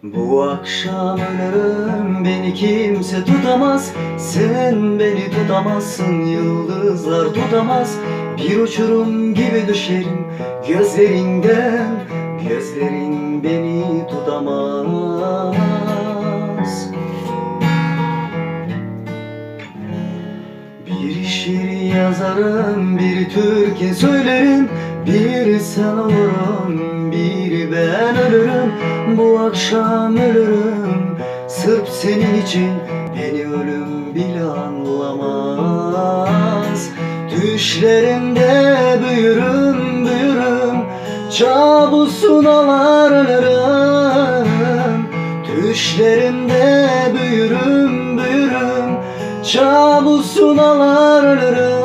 Bu akşam ölürüm, beni kimse tutamaz. Sen beni tutamazsın, yıldızlar tutamaz. Bir uçurum gibi düşerim gözlerinden. Gözlerin beni tutamaz. Bir şiir yazarım, bir türkü söylerim. Bir sen olurum, bir ben ölürüm. Bu akşam ölürüm, sırf senin için. Beni ölüm bile anlamaz. Düşlerimde büyürüm, büyürüm. Kabusunalar ölürüm. Düşlerimde büyürüm, büyürüm. Kabusunalar ölürüm.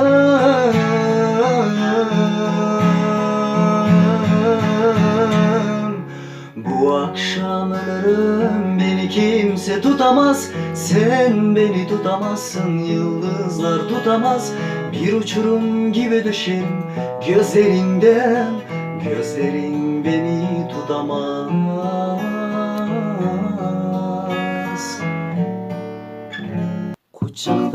Bu akşam ölürüm, beni kimse tutamaz. Sen beni tutamazsın, yıldızlar tutamaz. Bir uçurum gibi düşerim gözlerinden. Gözlerin beni tutamaz. Kucak